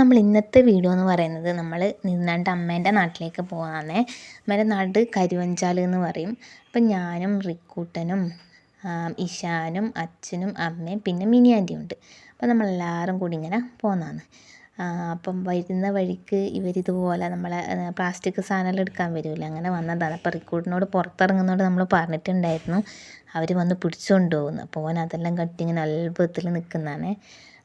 നമ്മൾ ഇന്നത്തെ വീഡിയോ എന്ന് പറയുന്നത് നമ്മൾ നിന്നാണ്ട് അമ്മേൻ്റെ നാട്ടിലേക്ക് പോകാമെന്നേ. അമ്മേൻ്റെ നാട് കരുവഞ്ചാൽ എന്ന് പറയും. അപ്പം ഞാനും റിക്കൂട്ടനും ഇഷാനും അച്ഛനും അമ്മയും പിന്നെ മിനി ആൻറ്റിയും ഉണ്ട്. അപ്പം നമ്മളെല്ലാവരും കൂടി ഇങ്ങനെ പോകുന്നതാണ്. അപ്പം വരുന്ന വഴിക്ക് ഇവരിതുപോലെ നമ്മളെ പ്ലാസ്റ്റിക് സാധനമെല്ലാം എടുക്കാൻ വരുമല്ലോ, അങ്ങനെ വന്നതാണ്. അപ്പോൾ റിക്കൂട്ടിനോട് പുറത്തിറങ്ങുന്നതോട് നമ്മൾ പറഞ്ഞിട്ടുണ്ടായിരുന്നു അവർ വന്ന് പിടിച്ചുകൊണ്ട് പോകുന്നു. അപ്പോൾ ഓൻ അതെല്ലാം കട്ടി ഇങ്ങനെ അത്ഭുതത്തിൽ നിൽക്കുന്നതാണ്.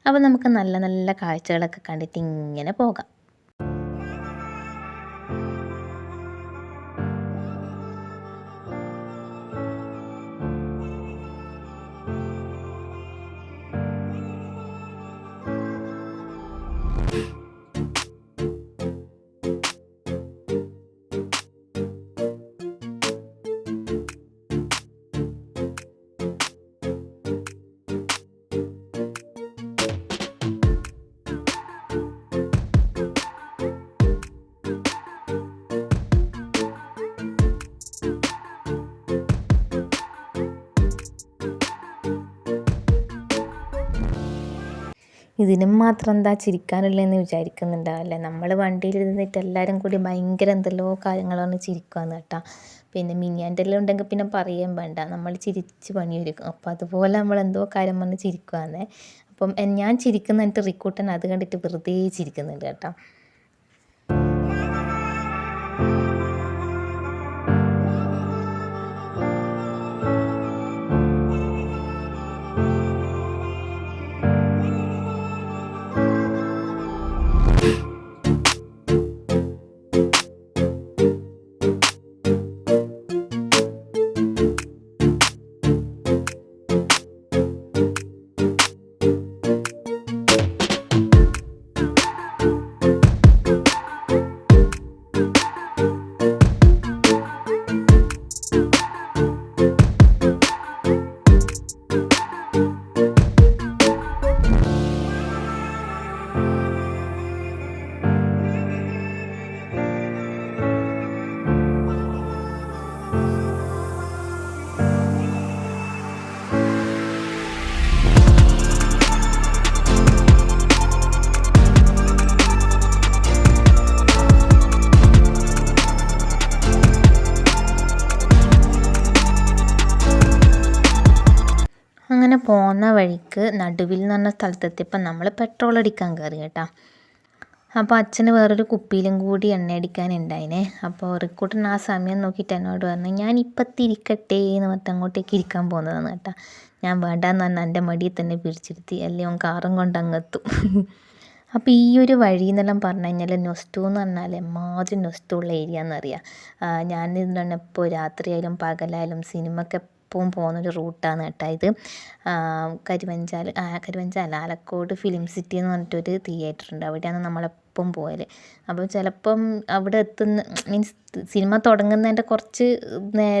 അപ്പോൾ നമുക്ക് നല്ല നല്ല കാഴ്ചകളൊക്കെ കണ്ടിട്ട് ഇങ്ങനെ പോകാം. ഇതിനും മാത്രം എന്താ ചിരിക്കാനുള്ളതെന്ന് വിചാരിക്കുന്നുണ്ടാവില്ലേ. നമ്മൾ വണ്ടിയിൽ ഇരുന്നിട്ട് എല്ലാവരും കൂടി ഭയങ്കര എന്തെല്ലോ കാര്യങ്ങളാണ് ചിരിക്കുകയെന്ന് കേട്ടോ. പിന്നെ മിനിയാൻ്റെ എല്ലാം ഉണ്ടെങ്കിൽ പിന്നെ പറയുകയും വേണ്ട, നമ്മൾ ചിരിച്ച് പണിയൊരുക്കും. അപ്പോൾ അതുപോലെ നമ്മൾ എന്തോ കാര്യം വന്ന് ചിരിക്കുകയെന്നേ. അപ്പം ഞാൻ ചിരിക്കുന്നിട്ട് റിക്കൂട്ടൻ അത് കണ്ടിട്ട് വെറുതെ ചിരിക്കുന്നുണ്ട് കേട്ടോ. അങ്ങനെ പോകുന്ന വഴിക്ക് നടുവിൽ എന്ന് പറഞ്ഞ സ്ഥലത്തെത്തിയപ്പോൾ നമ്മൾ പെട്രോൾ അടിക്കാൻ കയറി കേട്ടോ. അപ്പോൾ അച്ഛന് വേറൊരു കുപ്പിയിലും കൂടി എണ്ണ അടിക്കാനുണ്ടായിനെ. അപ്പോൾ റിക്കൂട്ടൻ ആ സമയം നോക്കിയിട്ട് എന്നോട് പറഞ്ഞു, ഞാൻ ഇപ്പം തിരിക്കട്ടെ എന്ന് പറഞ്ഞിട്ട് അങ്ങോട്ടേക്ക് ഇരിക്കാൻ പോകുന്നതാണ് കേട്ടോ. ഞാൻ വേണ്ടാന്ന് പറഞ്ഞാൽ എൻ്റെ മടിയിൽ തന്നെ പിടിച്ചിരുത്തി, അല്ലെങ്കിൽ അവൻ കാറും കൊണ്ട് അങ്ങെത്തും. അപ്പോൾ ഈ ഒരു വഴി എന്നെല്ലാം പറഞ്ഞു കഴിഞ്ഞാൽ നൊസ്റ്റു എന്ന് പറഞ്ഞാൽ എമ്മാതിരി നൊസ്റ്റുള്ള ഏരിയ എന്നറിയാം. ഞാൻ ഇതുകൊണ്ട് എപ്പോൾ രാത്രിയായാലും പകലായാലും സിനിമയ്ക്ക് എപ്പോഴും പോകുന്നൊരു റൂട്ടാണ് കേട്ടോ ഇത്. കരുവഞ്ചാൽ ആലക്കോട് ഫിലിം സിറ്റി എന്ന് പറഞ്ഞിട്ടൊരു തിയേറ്റർ ഉണ്ട്, അവിടെയാണ് നമ്മളെപ്പം പോയത്. അപ്പോൾ ചിലപ്പം അവിടെ എത്തുന്ന മീൻസ് സിനിമ തുടങ്ങുന്നതിൻ്റെ കുറച്ച്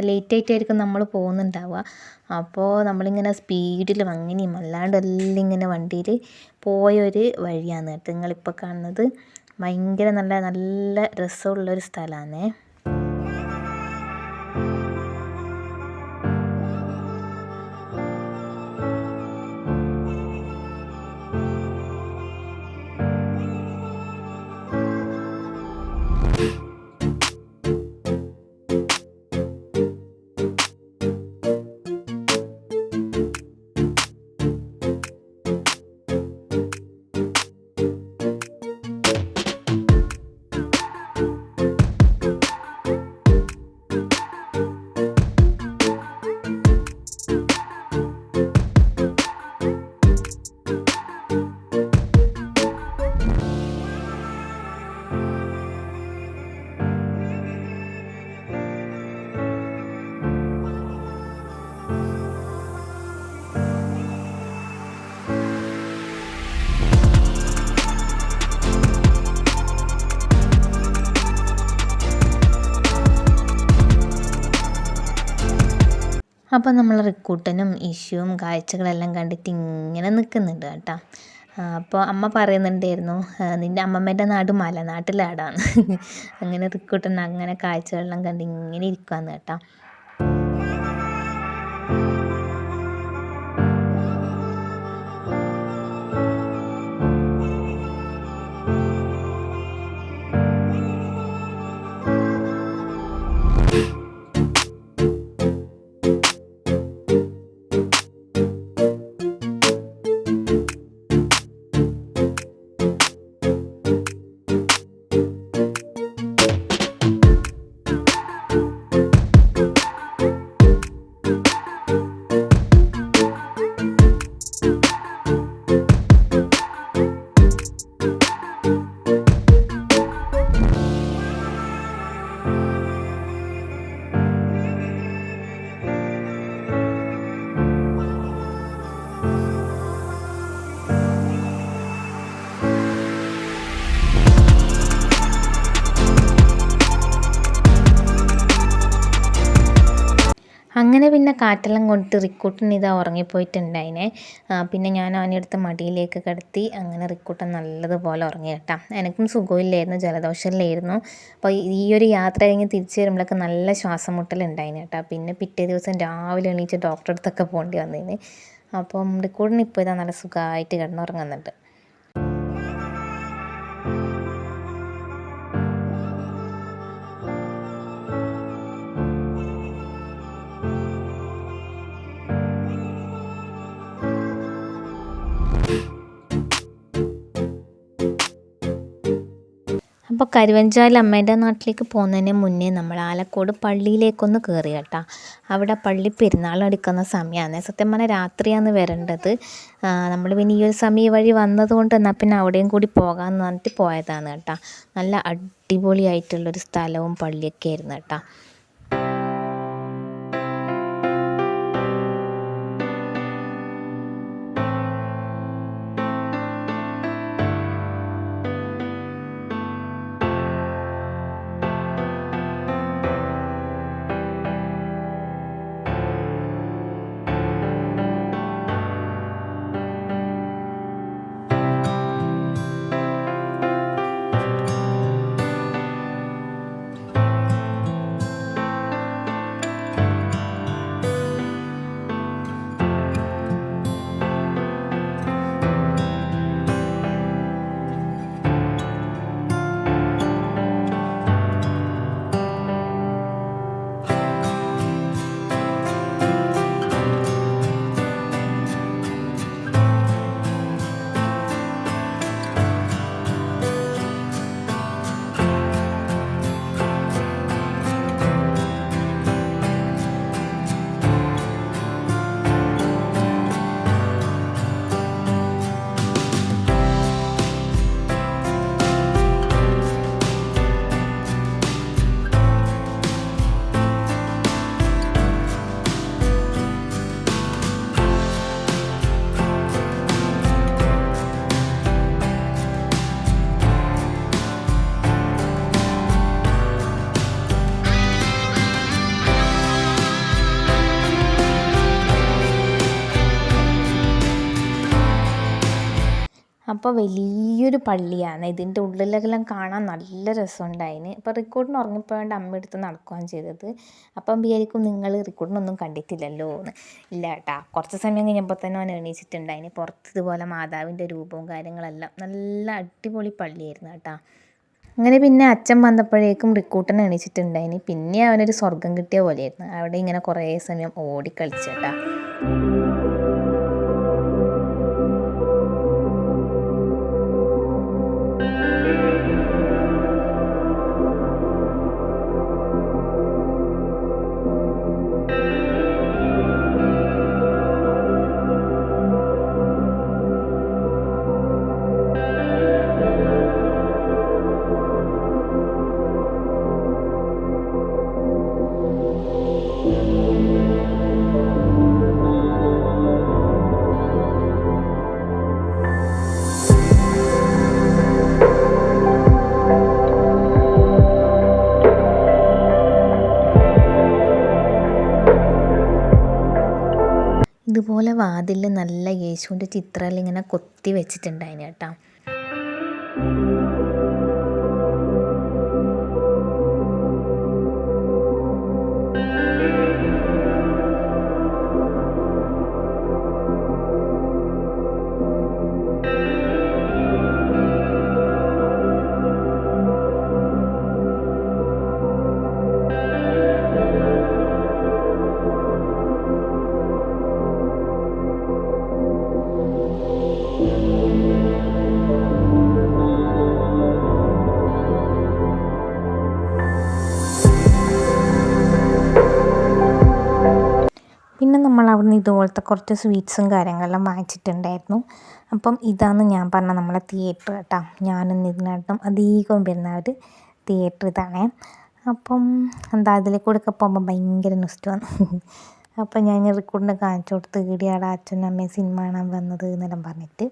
ലേറ്റായിട്ടായിരിക്കും നമ്മൾ പോകുന്നുണ്ടാവുക. അപ്പോൾ നമ്മളിങ്ങനെ സ്പീഡിലും അങ്ങനെയും അല്ലാണ്ട് എല്ലാം ഇങ്ങനെ വണ്ടിയിൽ പോയൊരു വഴിയാണ് കേട്ടോ നിങ്ങളിപ്പോൾ കാണുന്നത്. ഭയങ്കര നല്ല നല്ല രസമുള്ളൊരു സ്ഥലമാണേ. അപ്പോൾ നമ്മൾ റിക്കൂട്ടനും ഇഷ്യുവും കാഴ്ചകളെല്ലാം കണ്ടിട്ട് ഇങ്ങനെ നിൽക്കുന്നുണ്ട് കേട്ടോ. അപ്പോൾ അമ്മ പറയുന്നുണ്ടായിരുന്നു, നിൻ്റെ അമ്മമ്മേൻ്റെ നാട് മലനാട്ടിലാടാന്ന്. അങ്ങനെ റിക്കൂട്ടൻ അങ്ങനെ കാഴ്ചകളെല്ലാം കണ്ട് ഇങ്ങനെ ഇരിക്കുവാന്ന് കേട്ടോ. അങ്ങനെ പിന്നെ കാറ്റെല്ലാം കൊണ്ടിട്ട് റിക്കൂട്ടൻ ഇതാ ഉറങ്ങിപ്പോയിട്ടുണ്ടായിനെ. പിന്നെ ഞാൻ അവനെ എടുത്ത് മടിയിലേക്ക് കിടത്തി. അങ്ങനെ റിക്കൂട്ടൻ നല്ലതുപോലെ ഉറങ്ങി കേട്ടോ. എനിക്കും സുഖമില്ലായിരുന്നു, ജലദോഷമില്ലായിരുന്നു. അപ്പോൾ ഈ ഒരു യാത്ര കഴിഞ്ഞ് തിരിച്ച് വരുമ്പോഴൊക്കെ നല്ല ശ്വാസം മുട്ടലുണ്ടായിന് കേട്ടോ. പിന്നെ പിറ്റേ ദിവസം രാവിലെ എണീച്ച് ഡോക്ടറെ അടുത്തൊക്കെ പോകേണ്ടി വന്നതിന്. അപ്പം റിക്കൂട്ടൻ ഇപ്പോൾ ഇതാ നല്ല സുഖമായിട്ട് കിടന്നുറങ്ങുന്നുണ്ട്. അപ്പോൾ കരുവഞ്ചാൽ അമ്മേൻ്റെ നാട്ടിലേക്ക് പോകുന്നതിന് മുന്നേ നമ്മൾ ആലക്കോട് പള്ളിയിലേക്കൊന്ന് കയറി കേട്ടോ. അവിടെ പള്ളി പെരുന്നാൾ നടക്കുന്ന സമയമാണ്. സത്യം പറഞ്ഞാൽ രാത്രിയാണ് വരേണ്ടത്. നമ്മൾ പിന്നെ ഈ ഒരു സമയം വഴി വന്നതുകൊണ്ട് എന്നാൽ പിന്നെ അവിടെയും കൂടി പോകാമെന്ന് പറഞ്ഞിട്ട് പോയതാണ് കേട്ടോ. നല്ല അടിപൊളിയായിട്ടുള്ളൊരു സ്ഥലവും പള്ളിയൊക്കെ ആയിരുന്നു കേട്ടോ. അപ്പോൾ വലിയൊരു പള്ളിയാണ്. ഇതിൻ്റെ ഉള്ളിലെല്ലാം കാണാൻ നല്ല രസമുണ്ടായിന്. അപ്പോൾ റിക്കൂട്ടിന് ഉറങ്ങിപ്പോയാണ്ട് അമ്മ എടുത്ത് നടക്കുകയാണ് ചെയ്തത്. അപ്പം വിചാരിക്കും നിങ്ങൾ റിക്കൂട്ടിനൊന്നും കണ്ടിട്ടില്ലല്ലോ എന്ന്. ഇല്ല കേട്ടാ, കുറച്ച് സമയം കഴിഞ്ഞപ്പോൾ തന്നെ അവൻ എണീച്ചിട്ടുണ്ടായിന്. പുറത്ത് ഇതുപോലെ മാതാവിൻ്റെ രൂപവും കാര്യങ്ങളെല്ലാം നല്ല അടിപൊളി പള്ളിയായിരുന്നു കേട്ടാ. അങ്ങനെ പിന്നെ അച്ഛൻ വന്നപ്പോഴേക്കും റിക്കൂട്ടൻ എണീച്ചിട്ടുണ്ടായിന്. പിന്നെ അവനൊരു സ്വർഗം കിട്ടിയ പോലെയായിരുന്നു. അവിടെ ഇങ്ങനെ കുറേ സമയം ഓടിക്കളിച്ചേട്ടാ. ഇതുപോലെ വാതിലിൽ നല്ല യേശുവിൻ്റെ ചിത്രമെല്ലാം ഇങ്ങനെ കൊത്തി വെച്ചിട്ടുണ്ടായിന് കേട്ടോ. പിന്നെ നമ്മൾ അവിടുന്ന് ഇതുപോലത്തെ കുറച്ച് സ്വീറ്റ്സും കാര്യങ്ങളെല്ലാം വാങ്ങിച്ചിട്ടുണ്ടായിരുന്നു. അപ്പം ഇതാണ് ഞാൻ പറഞ്ഞ നമ്മളെ തിയേറ്റർ കേട്ടോ. ഞാനും ഇതിനകത്തും അധികം വരുന്ന ഒരു തിയേറ്റർ ഇതാണേ. അപ്പം എന്താ അതിലേക്ക് കൂടെ പോകുമ്പോൾ ഭയങ്കര നൊസ്റ്റമാണ്. അപ്പം ഞാൻ റിക്കോർഡിനെ കാണിച്ചു കൊടുത്ത് ഇടിയാടെ അച്ഛനും അമ്മയും സിനിമ കാണാൻ വന്നത് എന്നെല്ലാം പറഞ്ഞിട്ട്.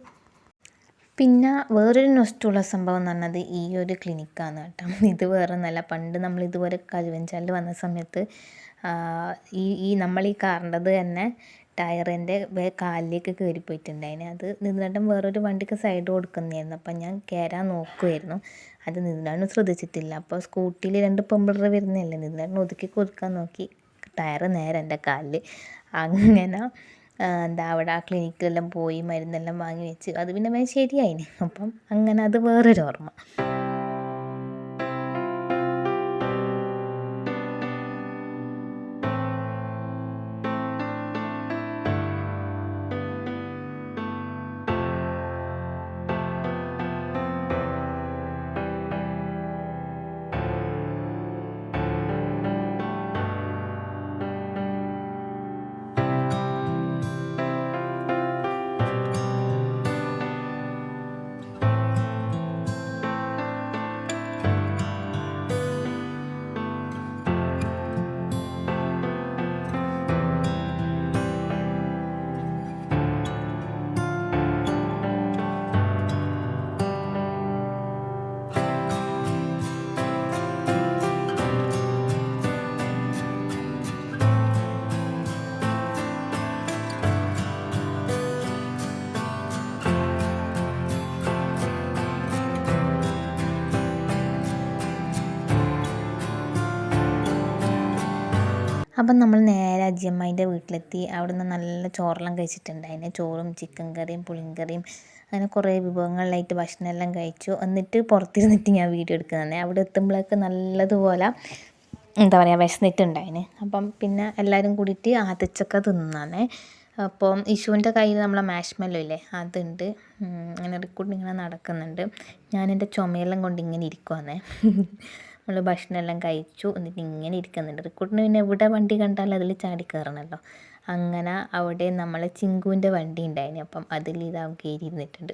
പിന്നെ വേറൊരു നൊസ്റ്റുള്ള സംഭവം എന്ന് പറഞ്ഞത് ഈ ഒരു ക്ലിനിക്കാണ് കേട്ടോ. ഇത് വേറെ ഒന്നല്ല, പണ്ട് നമ്മൾ ഇതുപോലെ കരുവഞ്ചാലിൽ വന്ന സമയത്ത് ഈ നമ്മൾ ഈ കാറിൻ്റെത് തന്നെ ടയറിൻ്റെ കാലിലേക്ക് കയറിപ്പോയിട്ടുണ്ടായിന്. അത് നിന്നിട്ടും വേറൊരു വണ്ടിക്ക് സൈഡ് കൊടുക്കുന്നതായിരുന്നു. അപ്പം ഞാൻ കയറാൻ നോക്കുമായിരുന്നു, അത് നിന്നിട്ടാണ് ശ്രദ്ധിച്ചിട്ടില്ല. അപ്പോൾ സ്കൂട്ടിയിൽ 2 പെമ്പിള്ളേർ വരുന്നതല്ലേ, നിന്നിട്ട് ഒതുക്കി കൊടുക്കാൻ നോക്കി, ടയർ നേരെ എൻ്റെ കാലിൽ. അങ്ങനെ അവിടെ ആ ക്ലിനിക്കിലെല്ലാം പോയി മരുന്നെല്ലാം വാങ്ങി വെച്ച് അത് പിന്നെ വേഗം ശരിയായിന്. അപ്പം അങ്ങനെ അത് വേറൊരു ഓർമ്മ. അപ്പം നമ്മൾ നേരെ അജിയമ്മേൻ്റെ വീട്ടിലെത്തി. അവിടുന്ന് നല്ല ചോറെല്ലാം കഴിച്ചിട്ടുണ്ടായിന്. ചോറും ചിക്കൻ കറിയും പുളിങ്കറിയും അങ്ങനെ കുറേ വിഭവങ്ങളിലായിട്ട് ഭക്ഷണമെല്ലാം കഴിച്ചു. എന്നിട്ട് പുറത്തിരുന്നിട്ട് ഞാൻ വീഡിയോ എടുക്കുന്നതാണ്. അവിടെ എത്തുമ്പോഴേക്ക് നല്ലതുപോലെ എന്താ പറയുക വിശന്നിട്ടുണ്ടായിന്. അപ്പം പിന്നെ എല്ലാവരും കൂടിയിട്ട് ആത്തിച്ചക്ക തിന്നാണ്. അപ്പം ഇഷുവിൻ്റെ കയ്യിൽ നമ്മളെ മാഷ്മെല്ലോ ഇല്ലേ അതുണ്ട്. അങ്ങനെ റിക്കൂട്ട് ഇങ്ങനെ നടക്കുന്നുണ്ട്. ഞാനെൻ്റെ ചുമയെല്ലാം കൊണ്ട് ഇങ്ങനെ ഇരിക്കുവാണേ. നമ്മൾ ഭക്ഷണമെല്ലാം കഴിച്ചു, എന്നിട്ട് ഇങ്ങനെ ഇരിക്കുന്നുണ്ട്. റിക്കൂട്ടിന് പിന്നെ എവിടെ വണ്ടി കണ്ടാലും അതിൽ ചാടി കയറണമല്ലോ. അങ്ങനെ അവിടെ നമ്മളെ ചിങ്കുവിൻ്റെ വണ്ടി ഉണ്ടായിന്. അപ്പം അതിൽ ഇതാ കയറി ഇരുന്നിട്ടുണ്ട്.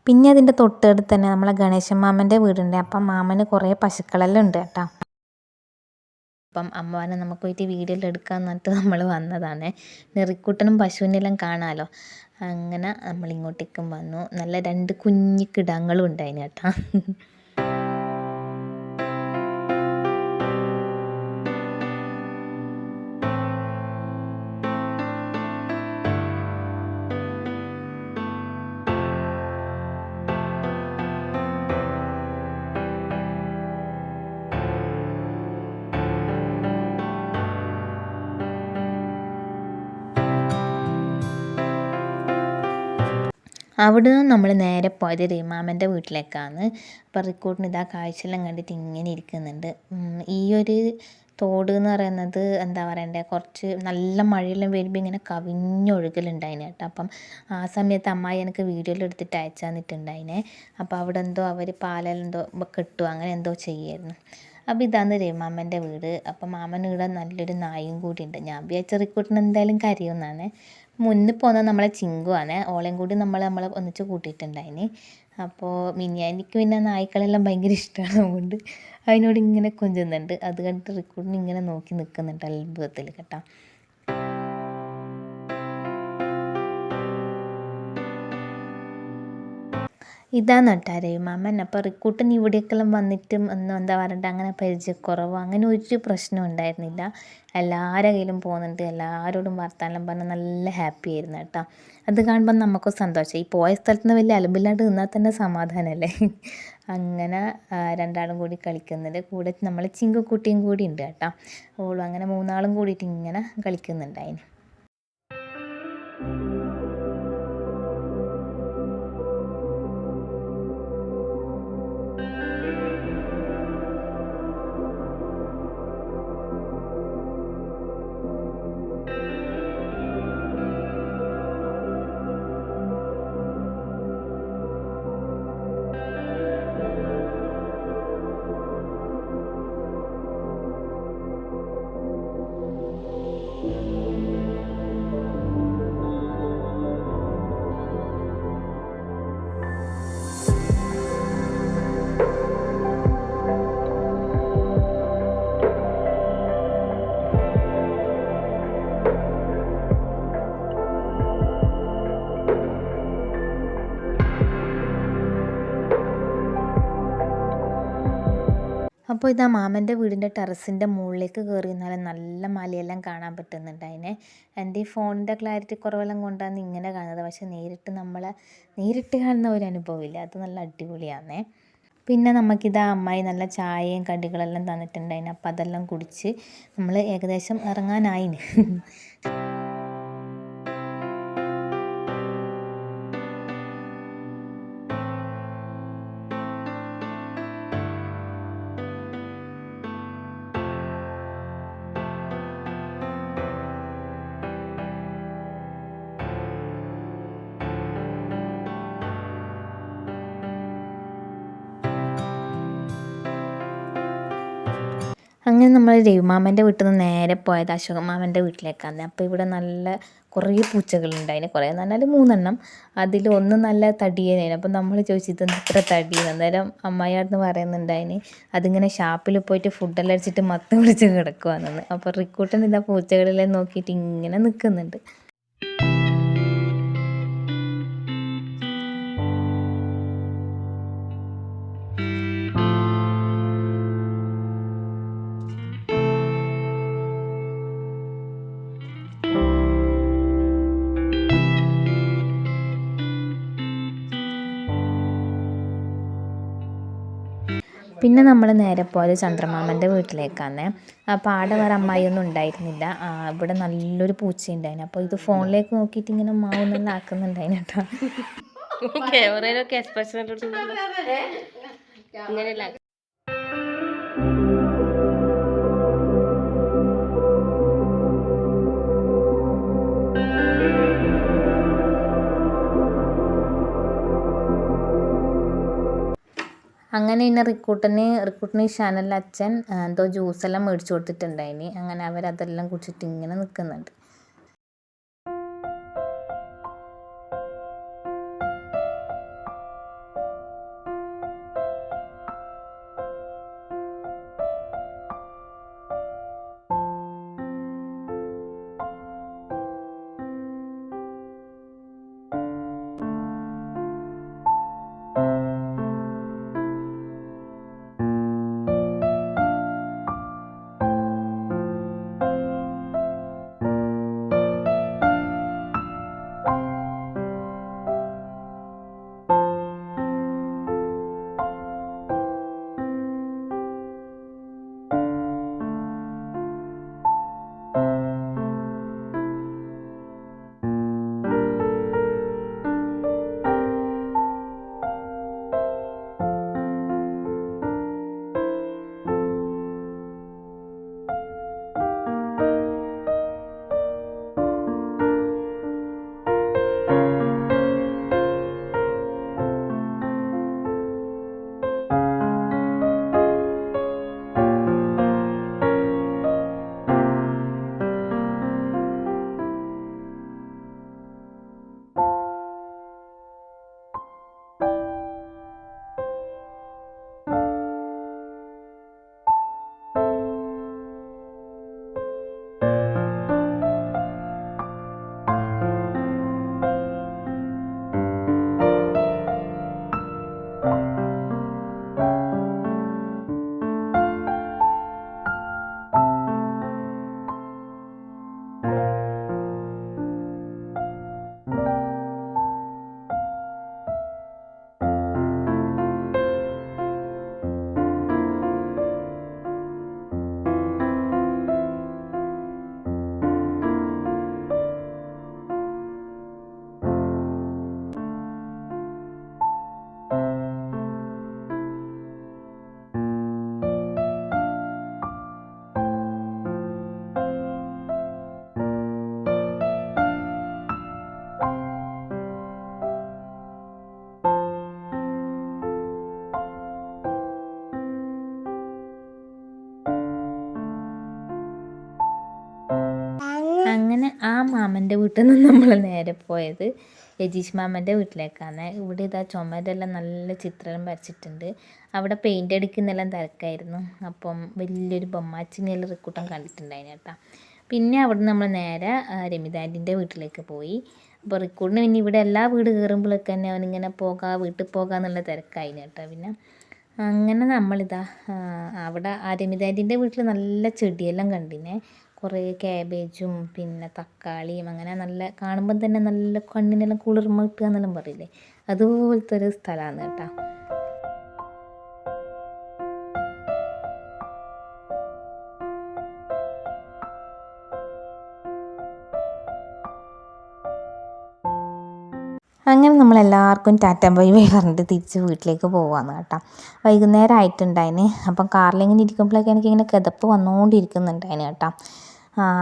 പിന്നെ അതിൻ്റെ തൊട്ടടുത്ത് തന്നെ നമ്മളെ ഗണേശൻ മാമൻ്റെ വീടുണ്ട്. അപ്പം മാമന് കുറേ പശുക്കളെല്ലാം ഉണ്ട് കേട്ടോ. അപ്പം അമ്മ പറഞ്ഞാൽ നമുക്ക് പോയിട്ട് വീഡിയോയിൽ എടുക്കാമെന്ന് പറഞ്ഞിട്ട് നമ്മൾ വന്നതാണ്. റിക്കൂട്ടനും പശുവിനെല്ലാം കാണാമല്ലോ. അങ്ങനെ നമ്മളിങ്ങോട്ടേക്കും വന്നു. നല്ല 2 കുഞ്ഞി കിടാങ്ങളും ഉണ്ടായിന് കേട്ടോ. അവിടെ നിന്ന് നമ്മൾ നേരെ പോയത് റീമാമൻ്റെ വീട്ടിലേക്കാണ്. അപ്പോൾ റിക്കൂട്ടിന് ഇതാ കാഴ്ചയെല്ലാം കണ്ടിട്ട് ഇങ്ങനെ ഇരിക്കുന്നുണ്ട്. ഈ ഒരു തോട് എന്ന് പറയുന്നത് എന്താ പറയണ്ടേ, കുറച്ച് നല്ല മഴയെല്ലാം വരുമ്പോൾ ഇങ്ങനെ കവിഞ്ഞൊഴുകലുണ്ടായിന് കേട്ടോ. അപ്പം ആ സമയത്ത് അമ്മായി എനിക്ക് വീഡിയോയിൽ എടുത്തിട്ട് അയച്ചു തന്നിട്ടുണ്ടായിനെ. അപ്പോൾ അവിടെ എന്തോ അവർ പാലെന്തോ കെട്ടുക അങ്ങനെ എന്തോ ചെയ്യായിരുന്നു. അപ്പോൾ ഇതാണ് രമാമൻ്റെ വീട്. അപ്പം മാമന് ഇവിടെ നല്ലൊരു നായും കൂടി ഉണ്ട്. ഞാൻ വിചാരിച്ച റിക്കൂട്ടിന് എന്തായാലും കരയുമെന്നാണ്. മുന്നിൽ പോകുന്നത് നമ്മളെ ചിങ്കുവാണ്. ഓളയും കൂടി നമ്മൾ ഒന്നിച്ച് കൂട്ടിയിട്ടുണ്ടായിന്. അപ്പോൾ മിനിയാനിക്ക് പിന്നെ നായ്ക്കളെല്ലാം ഭയങ്കര ഇഷ്ടമാണ്. അതുകൊണ്ട് അതിനോട് ഇങ്ങനെ കൊഞ്ചുന്നുണ്ട്. അത് കണ്ടിട്ട് റിക്കൂട്ടിന് ഇങ്ങനെ നോക്കി നിൽക്കുന്നുണ്ട് അത്ഭുതത്തിൽ കേട്ടോ. ഇതാണ് കേട്ടോ രവിമാമൻ. അപ്പോൾ റിക്കൂട്ടൻ ഇവിടേക്കെല്ലാം വന്നിട്ടും ഒന്നും എന്താ പറയണ്ട അങ്ങനെ പരിചയക്കുറവോ അങ്ങനെ ഒരു പ്രശ്നം ഉണ്ടായിരുന്നില്ല. എല്ലാവരുടെ കയ്യിലും പോകുന്നുണ്ട്, എല്ലാവരോടും വർത്താനം പറഞ്ഞ് നല്ല ഹാപ്പി ആയിരുന്നു കേട്ടോ. അത് കാണുമ്പോൾ നമുക്കും സന്തോഷം. ഈ പോയ സ്ഥലത്ത് നിന്ന് വലിയ അലമ്പില്ലാണ്ട് നിന്നാൽ തന്നെ സമാധാനമല്ലേ. അങ്ങനെ രണ്ടാളും കൂടി കളിക്കുന്നുണ്ട്. കൂടെ നമ്മൾ ചിങ്കുക്കുട്ടിയും കൂടി ഉണ്ട് കേട്ടോ. ഓളും അങ്ങനെ 3 ആളും കൂടിയിട്ട് ഇങ്ങനെ കളിക്കുന്നുണ്ടായിന്. അപ്പോൾ ഇതാ മാമൻ്റെ വീടിൻ്റെ ടെറസിൻ്റെ മുകളിലേക്ക് കയറി നിന്നാൽ നല്ല മലയെല്ലാം കാണാൻ പറ്റുന്നുണ്ട്. എൻ്റെ ഈ ഫോണിൻ്റെ ക്ലാരിറ്റി കുറവെല്ലാം കൊണ്ടാണ് ഇങ്ങനെ കാണുന്നത്. പക്ഷേ നേരിട്ട് കാണുന്ന ഒരു അനുഭവമില്ല, അത് നല്ല അടിപൊളിയാണേ. പിന്നെ നമുക്കിതാ അമ്മായി നല്ല ചായയും കടികളെല്ലാം തന്നിട്ടുണ്ടായിന്. അപ്പം അതെല്ലാം കുടിച്ച് നമ്മൾ ഏകദേശം ഇറങ്ങാനായിന്. അങ്ങനെ നമ്മൾ രവിമാമൻ്റെ വീട്ടിൽ നിന്ന് നേരെ പോയത് അശോക മാമൻ്റെ വീട്ടിലേക്കാണ്. അപ്പോൾ ഇവിടെ നല്ല കുറേ പൂച്ചകളുണ്ടായിന്. കുറേ എന്ന് പറഞ്ഞാൽ 3 എണ്ണം. അതിൽ ഒന്ന് നല്ല തടിയേനായിരുന്നു. അപ്പോൾ നമ്മൾ ചോദിച്ചത് ഇത്ര തടിയെന്ന്. അന്നേരം അമ്മായിയാടുന്ന് പറയുന്നുണ്ടായിന് അതിങ്ങനെ ഷാപ്പിൽ പോയിട്ട് ഫുഡെല്ലാം അടിച്ചിട്ട് മത്ത് പിടിച്ച് കിടക്കുവാണെന്ന്. അപ്പോൾ റിക്കൂട്ടൻ ഇതാ പൂച്ചകളെല്ലാം നോക്കിയിട്ട് ഇങ്ങനെ നിൽക്കുന്നുണ്ട്. പിന്നെ നമ്മൾ നേരെ പോയത് ചന്ദ്രമാമൻ്റെ വീട്ടിലേക്കാണ്. അപ്പോൾ ആടെ വേറെ അമ്മായിയൊന്നും ഉണ്ടായിരുന്നില്ല. ഇവിടെ നല്ലൊരു പൂച്ചയുണ്ടായിരുന്നു. അപ്പോൾ ഇത് ഫോണിലേക്ക് നോക്കിയിട്ട് ഇങ്ങനെ മാവുന്നെല്ലാം ആക്കുന്നുണ്ടായിന് കേട്ടോ. ക്യാമറയിലൊക്കെ എക്സ്പ്രഷൻ ഇങ്ങനെയല്ല. അങ്ങനെ ഇന്നെ റിക്കൂട്ടന് ഷാനലിൻ്റെ അച്ഛൻ എന്തോ ജ്യൂസെല്ലാം മേടിച്ചു കൊടുത്തിട്ടുണ്ടായിന്. അങ്ങനെ അവരതെല്ലാം കുടിച്ചിട്ട് ഇങ്ങനെ നിൽക്കുന്നുണ്ട്. അങ്ങനെ ആ മാമൻ്റെ വീട്ടിൽ നിന്ന് നമ്മൾ നേരെ പോയത് യജീഷ് മാമൻ്റെ വീട്ടിലേക്കാണ്. ഇവിടെ ഇതാ ചുമരെല്ലാം നല്ല ചിത്രം വരച്ചിട്ടുണ്ട്. അവിടെ പെയിൻ്റ് അടിക്കുന്നെല്ലാം തിരക്കായിരുന്നു. അപ്പം വലിയൊരു ബൊമ്മാച്ചിനെല്ലാം റിക്കൂട്ടം കണ്ടിട്ടുണ്ടായിരുന്നു കേട്ടോ. പിന്നെ അവിടെ നമ്മൾ നേരെ രമിതാൻ്റിൻ്റെ വീട്ടിലേക്ക് പോയി. അപ്പോൾ റിക്കൂട്ടിന് പിന്നെ ഇവിടെ എല്ലാ വീട് കയറുമ്പോഴൊക്കെ തന്നെ അവനിങ്ങനെ വീട്ടിൽ പോകാമെന്നുള്ള തിരക്കായിരുന്നു കേട്ടോ. പിന്നെ അങ്ങനെ നമ്മളിതാ അവിടെ അരമിതാൻറ്റിൻ്റെ വീട്ടിൽ നല്ല ചെടിയെല്ലാം കണ്ടിനെ. കുറേ കാബേജും പിന്നെ തക്കാളിയും അങ്ങനെ നല്ല കാണുമ്പം തന്നെ നല്ല കണ്ണിനെല്ലാം കുളിർമ കിട്ടുക എന്നെല്ലാം പറയില്ലേ, അതുപോലത്തെ ഒരു സ്ഥലമാണ് കേട്ടോ. അങ്ങനെ നമ്മളെല്ലാവർക്കും ടാറ്റ ബൈ ബൈ പറഞ്ഞിട്ട് തിരിച്ച് വീട്ടിലേക്ക് പോവാന്ന് കേട്ടോ. വൈകുന്നേരം ആയിട്ടുണ്ടായിന്. അപ്പം കാറിലിങ്ങനെ ഇരിക്കുമ്പോഴേക്കും എനിക്കിങ്ങനെ കിതപ്പ് വന്നുകൊണ്ടിരിക്കുന്നുണ്ടായിന് കേട്ടോ.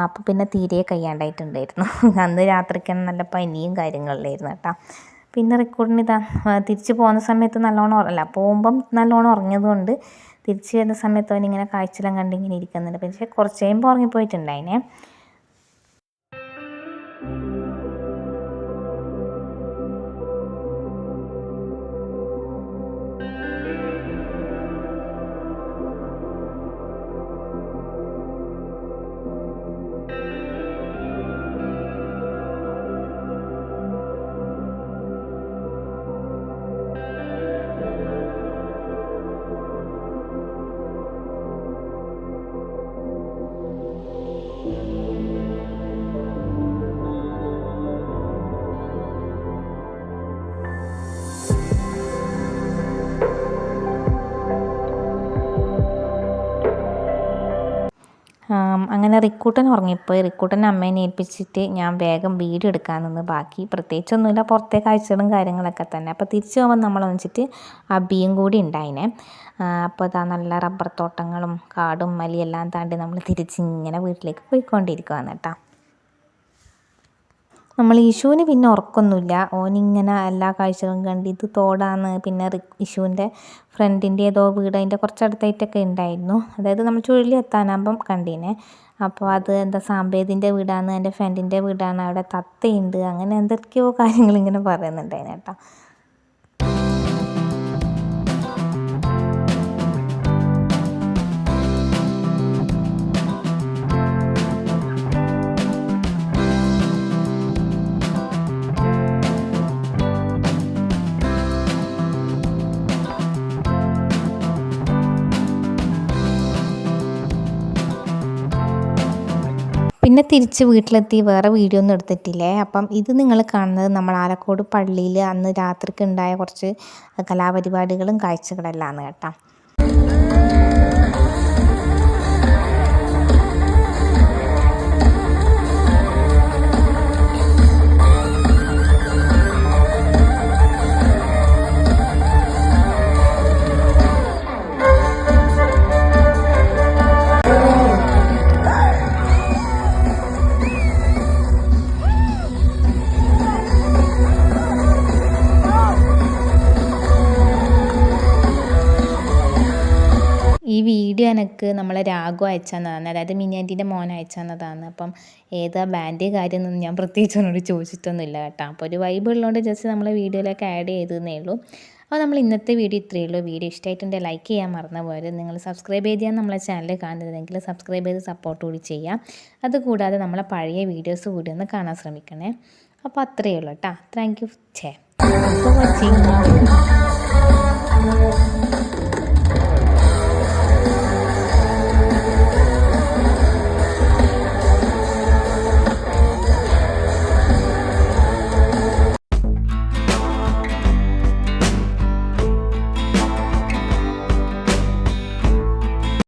അപ്പോൾ പിന്നെ തീരെ കഴിയാണ്ടായിട്ടുണ്ടായിരുന്നു. അന്ന് രാത്രിക്ക് നല്ല പനിയും കാര്യങ്ങളിലായിരുന്നു കേട്ടോ. പിന്നെ റെക്കോർഡിന് ഇതാ തിരിച്ച് പോകുന്ന സമയത്ത് നല്ലോണം പോകുമ്പം നല്ലോണം ഉറങ്ങിയതുകൊണ്ട് തിരിച്ച് വരുന്ന സമയത്ത് അവനിങ്ങനെ കാഴ്ചയെല്ലാം കണ്ടിങ്ങനെ ഇരിക്കുന്നുണ്ട്. പക്ഷേ കുറച്ച് കഴിയുമ്പോൾ ഉറങ്ങിപ്പോയിട്ടുണ്ടായിനെ. അങ്ങനെ റിക്കൂട്ടൻ ഉറങ്ങിപ്പോയി. റിക്കൂട്ടൻ അമ്മേനെ ഏൽപ്പിച്ചിട്ട് ഞാൻ വേഗം വീഡിയോ എടുക്കാൻ നിന്ന്. ബാക്കി പ്രത്യേകിച്ചൊന്നുമില്ല, പുറത്തെ കാഴ്ചകളും കാര്യങ്ങളൊക്കെ തന്നെ. അപ്പോൾ തിരിച്ചു പോകുമ്പോൾ നമ്മൾ വെച്ചിട്ട് അബിയും കൂടി ഉണ്ടായിനെ. അപ്പോൾ ഇതാ നല്ല റബ്ബർ തോട്ടങ്ങളും കാടും മലയെല്ലാം താണ്ടി നമ്മൾ തിരിച്ചിങ്ങനെ വീട്ടിലേക്ക് പോയിക്കൊണ്ടിരിക്കുകയാണ് കേട്ടോ. നമ്മൾ ഇഷുവിന് പിന്നെ ഉറക്കമൊന്നുമില്ല. ഓനിങ്ങനെ എല്ലാ കാഴ്ചകളും കണ്ട് ഇത് തോടാന്ന്. പിന്നെ ഇഷുവിൻ്റെ ഫ്രണ്ടിൻ്റെ ഏതോ വീട് അതിൻ്റെ കുറച്ചടുത്തായിട്ടൊക്കെ ഉണ്ടായിരുന്നു. അതായത് നമ്മൾ ചുഴലിയെത്താനാകുമ്പം കണ്ടീനെ. അപ്പോൾ അത് എന്താ സാമ്പേതിൻ്റെ വീടാണ്, എൻ്റെ ഫ്രണ്ടിൻ്റെ വീടാണ്, അവിടെ തത്തയുണ്ട്, അങ്ങനെ എന്തൊക്കെയോ കാര്യങ്ങൾ ഇങ്ങനെ പറയുന്നുണ്ടായിരുന്നു കേട്ടോ. പിന്നെ തിരിച്ച് വീട്ടിലെത്തി വേറെ വീഡിയോ ഒന്നും എടുത്തിട്ടില്ലേ. അപ്പം ഇത് നിങ്ങൾ കാണുന്നത് നമ്മൾ ആലക്കോട് പള്ളിയിൽ അന്ന് രാത്രിക്ക് ഉണ്ടായ കുറച്ച് കലാപരിപാടികളും കാഴ്ചകളെല്ലാം ആണ് കേട്ടോ. ഈ വീഡിയോ എനിക്ക് നമ്മളെ രാഘു അയച്ചു തന്നതാണ്, അതായത് മിനിയാൻറ്റിൻ്റെ മോൻ അയച്ചു തന്നതാണ്. അപ്പം ഏതാ ബാൻഡ് കാര്യം എന്നൊന്നും ഞാൻ പ്രത്യേകിച്ച് അവനോട് ചോദിച്ചിട്ടൊന്നുമില്ല കേട്ടോ. അപ്പോൾ ഒരു വൈബ് ഉള്ളതുകൊണ്ട് ജസ്റ്റ് നമ്മളെ വീഡിയോയിലേക്ക് ആഡ് ചെയ്തതേ ഉള്ളൂ. അപ്പോൾ നമ്മൾ ഇന്നത്തെ വീഡിയോ ഇത്രയേ ഉള്ളൂ. വീഡിയോ ഇഷ്ടമായിട്ടുണ്ടെങ്കിൽ ലൈക്ക് ചെയ്യാൻ മറന്നു പോയത്. നിങ്ങൾ സബ്സ്ക്രൈബ് ചെയ്താൽ നമ്മളെ ചാനൽ കാണുന്നതെങ്കിൽ സബ്സ്ക്രൈബ് ചെയ്ത് സപ്പോർട്ട് കൂടി ചെയ്യാം. അതുകൂടാതെ നമ്മളെ പഴയ വീഡിയോസ് കൂടി ഒന്ന് കാണാൻ ശ്രമിക്കണേ. അപ്പോൾ അത്രയേ ഉള്ളൂ കേട്ടോ. Thank you for watching.